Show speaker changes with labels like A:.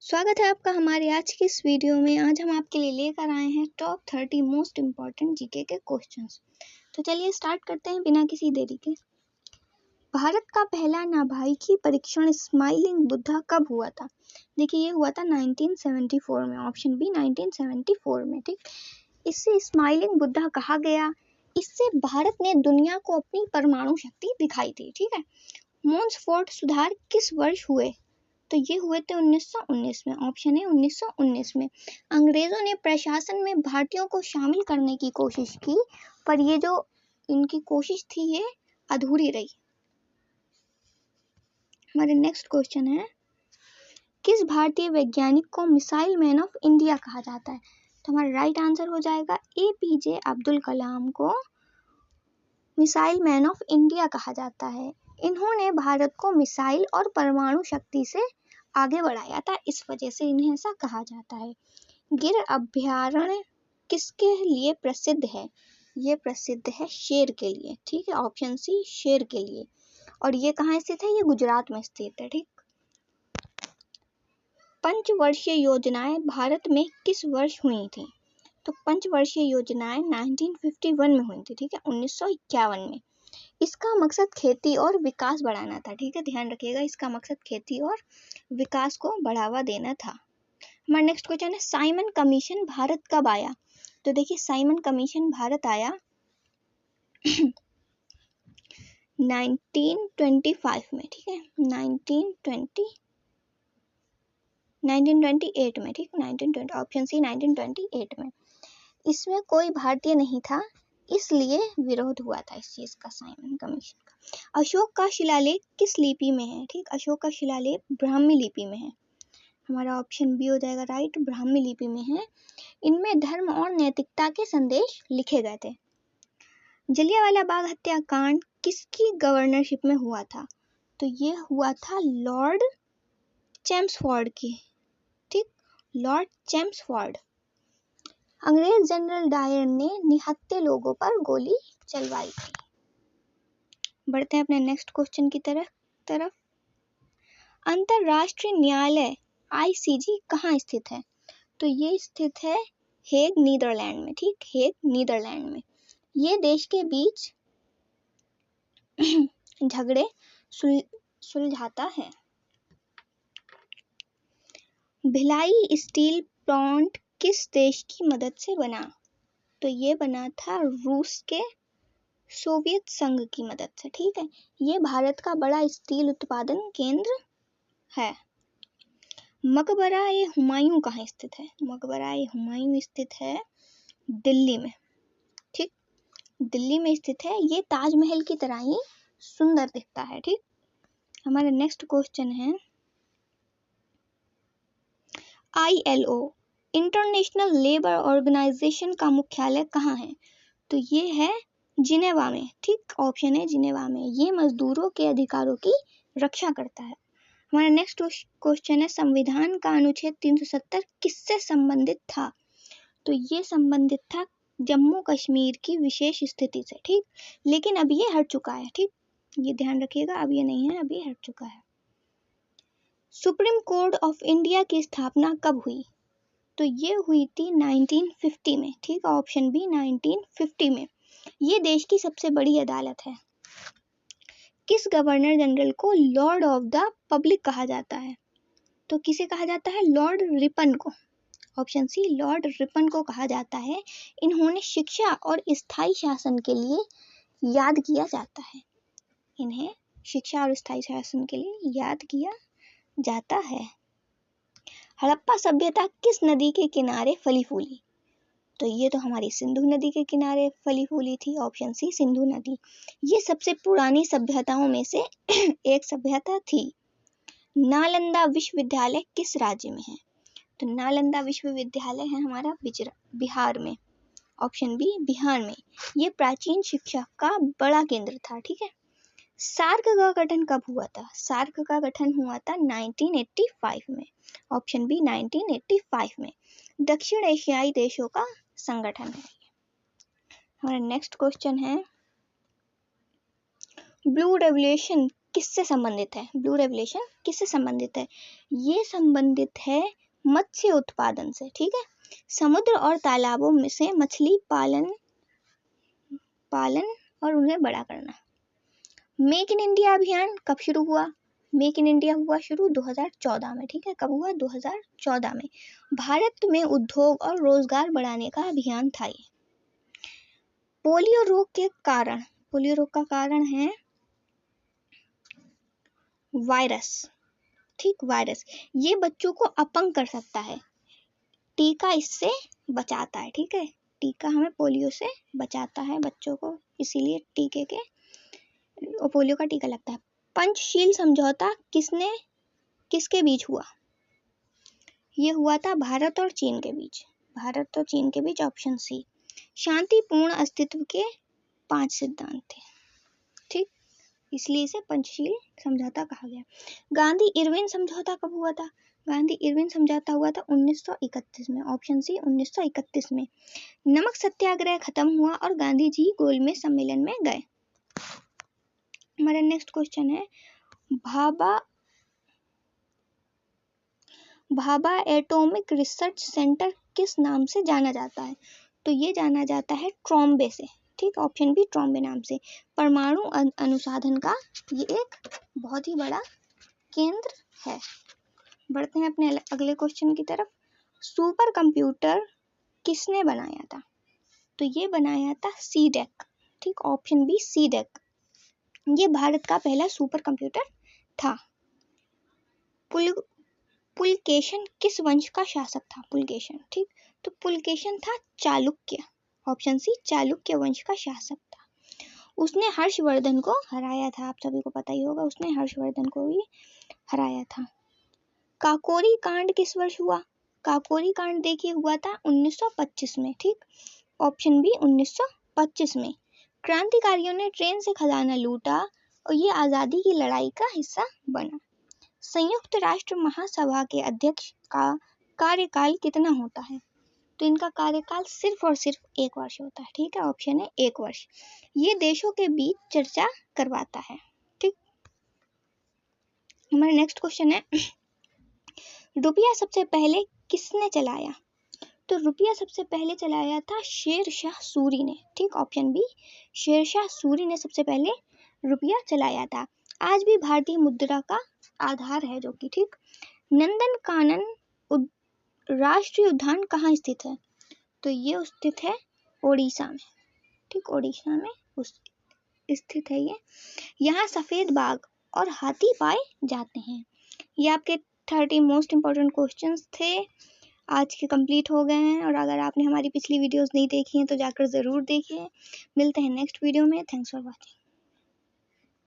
A: स्वागत है आपका हमारे आज की इस वीडियो में। आज हम आपके लिए लेकर आए हैं टॉप 30 मोस्ट इम्पॉर्टेंट जीके के क्वेश्चंस। तो चलिए स्टार्ट करते हैं बिना किसी देरी के। भारत का पहला नाभाई परीक्षण स्माइलिंग बुद्धा कब हुआ था? देखिए ये हुआ था 1974 में, ऑप्शन बी 1974 में। ठीक, इससे स्माइलिंग बुद्धा कहा गया। इससे भारत ने दुनिया को अपनी परमाणु शक्ति दिखाई थी। ठीक है, मोन्सफोर्ट सुधार किस वर्ष हुए? तो ये हुए थे 1919 में, ऑप्शन है 1919 में। अंग्रेजों ने प्रशासन में भारतीयों को शामिल करने की कोशिश की, पर ये जो इनकी कोशिश थी ये अधूरी रही। हमारे नेक्स्ट क्वेश्चन है, किस भारतीय वैज्ञानिक को मिसाइल मैन ऑफ इंडिया कहा जाता है? तो हमारा राइट आंसर हो जाएगा APJ अब्दुल कलाम को मिसाइल मैन ऑफ इंडिया कहा जाता है। इन्होंने भारत को मिसाइल और परमाणु शक्ति से आगे बढ़ाया था, इस वजह से इन्हें ऐसा कहा जाता है। गिर अभयारण्य किसके लिए प्रसिद्ध है? ये प्रसिद्ध है शेर के लिए। ठीक है, ऑप्शन सी शेर के लिए। और ये कहाँ स्थित है? ये गुजरात में स्थित है। ठीक, पंचवर्षीय योजनाएं भारत में किस वर्ष हुई थी? तो पंचवर्षीय योजनाएं 1951 में हुई थी। ठीक है, 1951 में। इसका मकसद खेती और विकास बढ़ाना था। ठीक है, ध्यान रखिएगा, इसका मकसद खेती और विकास को बढ़ावा देना था। हमारा नेक्स्ट क्वेश्चन है, साइमन कमीशन भारत कब आया? तो देखिए साइमन कमीशन भारत आया 1925 में। ठीक है, 1928 में। ठीक, 1920, ऑप्शन सी 1928 में। इसमें कोई भारतीय नहीं था, इसलिए विरोध हुआ था इस चीज का, साइमन कमीशन का। अशोक का शिलालेख किस लिपि में है? ठीक, अशोक का शिलालेख ब्राह्मी लिपि में है। हमारा ऑप्शन बी हो जाएगा राइट, ब्राह्मी लिपि में है। इनमें धर्म और नैतिकता के संदेश लिखे गए थे। जलियांवाला बाग हत्याकांड किसकी गवर्नरशिप में हुआ था? तो ये हुआ था लॉर्ड चैम्सफोर्ड की। ठीक, लॉर्ड चैम्सफोर्ड। अंग्रेज जनरल डायर ने निहत्थे लोगों पर गोली चलवाई थी। बढ़ते हैं अपने नेक्स्ट क्वेश्चन की तरफ। अंतरराष्ट्रीय न्यायालय ICJ कहाँ स्थित है? तो ये स्थित है हेग, नीदरलैंड में। ठीक, हेग, नीदरलैंड में। ये देश के बीच झगड़े सुलझाता है। भिलाई स्टील प्लांट किस देश की मदद से बना? तो ये बना था रूस के सोवियत संघ की मदद से। ठीक है, ये भारत का बड़ा स्टील उत्पादन केंद्र है। मकबरा ए हुमायूं कहाँ स्थित है? मकबरा ए हुमायूं स्थित है दिल्ली में। ठीक, दिल्ली में स्थित है। ये ताजमहल की तरह ही सुंदर दिखता है। ठीक, हमारा नेक्स्ट क्वेश्चन है, ILO इंटरनेशनल लेबर ऑर्गेनाइजेशन का मुख्यालय कहाँ है? तो ये है जिनेवा में। ठीक, ऑप्शन है जिनेवा में। ये मजदूरों के अधिकारों की रक्षा करता है। हमारा नेक्स्ट क्वेश्चन है, संविधान का अनुच्छेद 370 किससे संबंधित था? तो ये संबंधित था जम्मू कश्मीर की विशेष स्थिति से। ठीक, लेकिन अब ये हट चुका है। ठीक, ये ध्यान रखिएगा, अब ये नहीं है, अब ये हट चुका है। सुप्रीम कोर्ट ऑफ इंडिया की स्थापना कब हुई? तो ये हुई थी 1950 में। ठीक, ऑप्शन बी 1950 में। ये देश की सबसे बड़ी अदालत है। किस गवर्नर जनरल को लॉर्ड ऑफ द पब्लिक कहा जाता है? तो किसे कहा जाता है? लॉर्ड रिपन को। ऑप्शन सी लॉर्ड रिपन को कहा जाता है। इन्होंने शिक्षा और स्थायी शासन के लिए याद किया जाता है। इन्हें शिक्षा और स्थायी शासन के लिए याद किया जाता है। हड़प्पा सभ्यता किस नदी के किनारे फली फूली? तो ये तो हमारी सिंधु नदी के किनारे फली फूली थी। ऑप्शन सी सिंधु नदी। ये सबसे पुरानी सभ्यताओं में से एक सभ्यता थी। नालंदा विश्वविद्यालय किस राज्य में है? तो नालंदा विश्वविद्यालय है हमारा बिहार में। ऑप्शन बी बिहार में। ये प्राचीन शिक्षा का बड़ा केंद्र था। ठीक है, सार्क का गठन कब हुआ था? सार्क का गठन हुआ था 1985 में। ऑप्शन बी 1985 में। दक्षिण एशियाई देशों का संगठन है। हमारा नेक्स्ट क्वेश्चन है, ब्लू रेवोल्यूशन किससे संबंधित है? ब्लू रेवोल्यूशन किससे संबंधित है? ये संबंधित है मत्स्य उत्पादन से, ठीक है। समुद्र और तालाबों में से मछली पालन और उन्हें बड़ा करना। मेक इन इंडिया अभियान कब शुरू हुआ? मेक इन इंडिया हुआ शुरू 2014 में, ठीक है। कब हुआ? 2014 में। भारत में उद्योग और रोजगार बढ़ाने का अभियान था ये। पोलियो रोग के कारण, पोलियो रोग का कारण है वायरस, ठीक, वायरस। ये बच्चों को अपंग कर सकता है। टीका इससे बचाता है, ठीक है। टीका हमें पोलियो से बचाता है बच्चों को, इसीलिए टीके के पोलियो का टीका लगता है। पंचशील समझौता किसके बीच हुआ? ये हुआ था भारत और चीन के बीच। भारत और चीन के बीच, ऑप्शन सी। शांतिपूर्ण अस्तित्व के 5 सिद्धांत थे, ठीक, इसलिए इसे पंचशील समझौता कहा गया। गांधी इरविन समझौता कब हुआ था? गांधी इरविन समझौता हुआ था 1931 में, ऑप्शन सी 1931 में। नमक सत्याग्रह खत्म हुआ और गांधी जी गोलमेज सम्मेलन में गए। हमारा नेक्स्ट क्वेश्चन है, भाभा एटॉमिक रिसर्च सेंटर किस नाम से जाना जाता है? तो ये जाना जाता है ट्रॉम्बे से, ठीक, ऑप्शन बी ट्रॉम्बे नाम से। परमाणु अनुसंधान का ये एक बहुत ही बड़ा केंद्र है। बढ़ते हैं अपने अगले क्वेश्चन की तरफ। सुपर कंप्यूटर किसने बनाया था? तो ये बनाया था सीडेक, ठीक, ऑप्शन बी सीडेक। ये भारत का पहला सुपर कंप्यूटर था। पुलकेशन किस वंश का शासक था? पुलकेशन, ठीक, तो पुलकेशन था चालुक्य, ऑप्शन सी चालुक्य वंश का शासक था। उसने हर्षवर्धन को हराया था, आप सभी को पता ही होगा, उसने हर्षवर्धन को भी हराया था। काकोरी कांड किस वर्ष हुआ? काकोरी कांड देखिए हुआ था 1925 में, ठीक, ऑप्शन बी 1925 में। क्रांतिकारियों ने ट्रेन से खजाना लूटा और ये आजादी की लड़ाई का हिस्सा बना। संयुक्त राष्ट्र महासभा के अध्यक्ष का कार्यकाल कितना होता है? तो इनका कार्यकाल सिर्फ और सिर्फ 1 वर्ष होता है, ठीक है, ऑप्शन है 1 वर्ष। ये देशों के बीच चर्चा करवाता है, ठीक। हमारा नेक्स्ट क्वेश्चन है, रुपया सबसे पहले किसने चलाया? तो रुपया सबसे पहले चलाया था शेरशाह सूरी ने, ठीक, ऑप्शन बी शेरशाह सूरी ने सबसे पहले रुपया चलाया था। आज भी भारतीय मुद्रा का आधार है जो कि, ठीक। नंदनकानन राष्ट्रीय उद्यान कहाँ स्थित है? तो ये स्थित है ओडिशा में, ठीक, ओडिशा में स्थित है ये। यहाँ सफेद बाघ और हाथी पाए जाते हैं। ये आपके 30 मोस्ट इंपॉर्टेंट क्वेश्चंस थे, आज के कंप्लीट हो गए हैं। और अगर आपने हमारी पिछली वीडियोस नहीं देखी हैं तो जाकर ज़रूर देखिए। मिलते हैं नेक्स्ट वीडियो में। Thanks for watching.